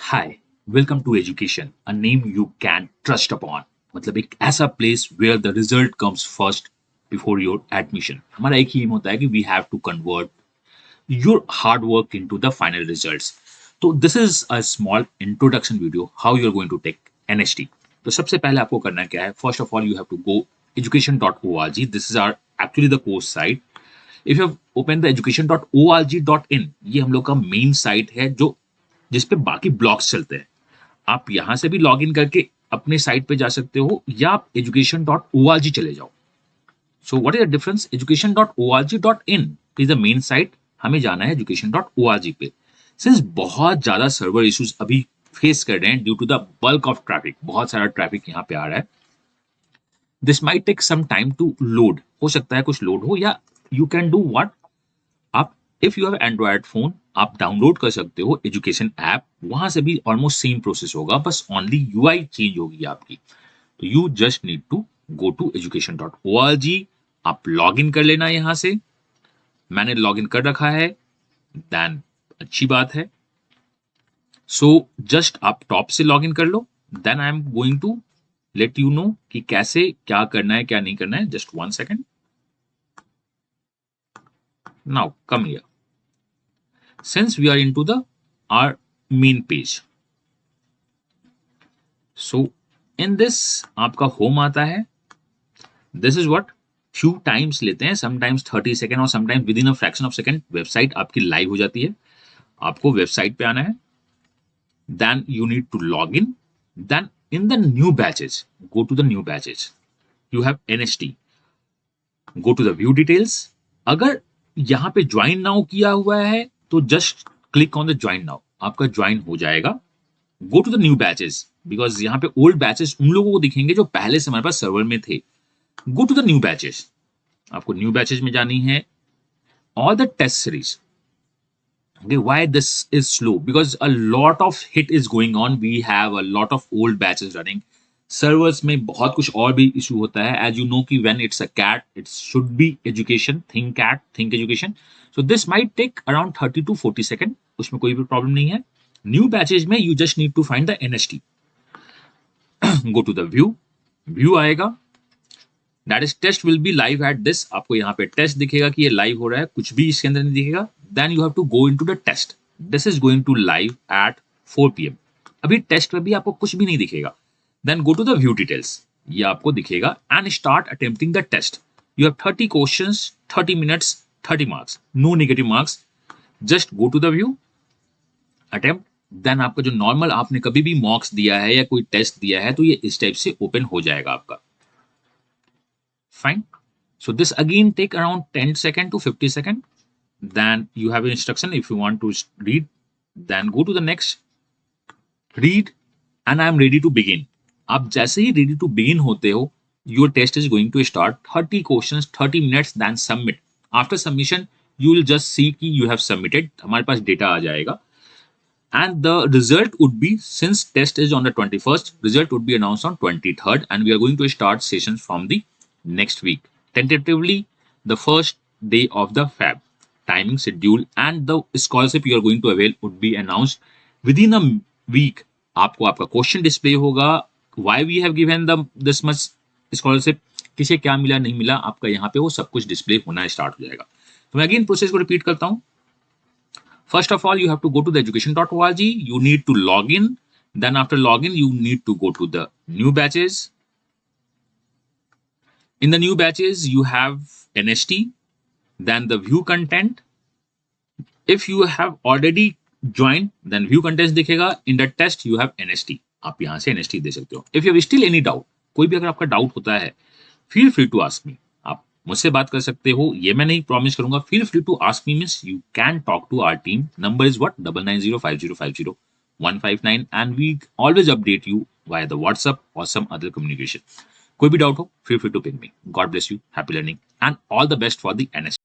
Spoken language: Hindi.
Hi, welcome to AzuCATion, a name you can trust upon. मतलब एक ऐसा place where the result comes first before your admission. हमारा एक ही एम होता है कि we have to convert your hard work into the final results. तो this is a small introduction video how you are going to take NST. तो सबसे पहले आपको करना क्या है, first of all you have to go education.org. This is our actually the course site. If you have open the education.org.in, ये हम लोग का मेन साइट है जो जिसपे बाकी ब्लॉग्स चलते हैं. आप यहां से भी लॉग इन करके अपने साइट पे जा सकते हो या आप education.org चले जाओ. So what is the difference? education.org.in is the main site. हमें जाना है education.org पे. सिंस बहुत ज्यादा सर्वर इश्यूज अभी फेस कर रहे हैं due to the bulk of traffic, बहुत सारा ट्रैफिक यहाँ पे आ रहा है. This might take some time to load. हो सकता है कुछ लोड हो, या यू कैन डू व्हाट, आप if you have android phone आप डाउनलोड कर सकते हो एजुकेशन ऐप. वहां से भी ऑलमोस्ट सेम प्रोसेस होगा, बस ओनली यूआई चेंज होगी आपकी. तो you just need to go to education.org. आप लॉग इन कर लेना यहां से. मैंने लॉग इन कर रखा है, देन अच्छी बात है. सो जस्ट आप टॉप से लॉग इन कर लो. Then I am going to let you know कि कैसे क्या करना है क्या नहीं करना है. Just 1 second. Now come here. Since we are into the our main page, so in this आपका home आता है. This is what few times लेते हैं, sometimes 30 सेकेंड और sometimes within a fraction of second website आपकी लाइव हो जाती है. आपको वेबसाइट पे आना है. Then you need to log in. Then in the new batches, go to the new batches. You have NST. Go to the view details. अगर यहाँ पे ज्वाइन नाउ किया हुआ है तो just click on the join now. आपका ज्वाइन हो जाएगा. Go to the new batches, because यहाँ पे ओल्ड बैचेस उन लोगों को दिखेंगे जो पहले से हमारे पास सर्वर में थे. Go to the new batches. आपको न्यू बैचेस में जानी है. All the test series. Okay, why this is slow? Because a lot of hit is going on. We have a lot of old batches running. Servers में बहुत कुछ और भी इशू होता है. एज यू नो कि when it's a CAT it should be education. Think CAT, think education. So this might take around 30 to 40 second. उसमें कोई भी प्रॉब्लम नहीं है. न्यू बैचेज में you just need to find the NST. Go to the view. View आएगा. That is test will be live at this. आपको यहाँ पे टेस्ट दिखेगा कि ये लाइव हो रहा है, कुछ भी इसके अंदर नहीं दिखेगा. Then you have to go into the test. This is going to live at 4 PM. अभी टेस्ट में भी आपको कुछ भी नहीं दिखेगा. Then go to the view details. ये आपको दिखेगा and start attempting the test. You have 30 questions, 30 minutes, 30 marks. No negative marks. Just go to the view, attempt. Then आपका जो नॉर्मल आपने कभी भी मॉक्स दिया है या कोई टेस्ट दिया है तो ये इस टाइप से ओपन हो जाएगा आपका. Fine. So this again take around 10 second to 50 second. Then you have an instruction if you want to read. Then go to the next. Read and I am ready to begin. आप जैसे ही रेडी टू बिगिन होते हो, your test is going to start. 30 questions, 30 minutes, then submit. After submission you will just see कि यू हैव सबमिटेड. हमारे पास डेटा आ जाएगा. And the result would be, since test is on the 21st, result would be announced on 23rd and we are going to start sessions from the next week. Tentatively the first day of the Feb. Timing schedule and the scholarship you are going to avail would be announced within a week. आपको आपका क्वेश्चन डिस्प्ले होगा. Why we have given them this much scholarship, किसे क्या मिला नहीं मिला, आपका यहाँ पे वो सब कुछ डिस्प्ले होना स्टार्ट हो जाएगा. तो मैं अगेन प्रोसेस को रिपीट करता हूँ. First of all you have to go to the education.org. You need to log in. Then after log in you need to go to the new batches. In the new batches you have NST. Then the view content. If you have already join then view content दिखेगा. In the test you have NST. आप यहां से NST दे सकते हो. If you have still any doubt, कोई भी अगर आपका डाउट होता है, feel free to ask me. आप मुझसे बात कर सकते हो. ये मैं नहीं प्रॉमिस करूंगा. Feel free to ask me means you can talk to our team. Number is what 9905050159 and we always update you via the WhatsApp और सम अदर कम्युनिकेशन. कोई भी डाउट हो, feel free to ping me. God bless you. Happy learning and all the best for the NST.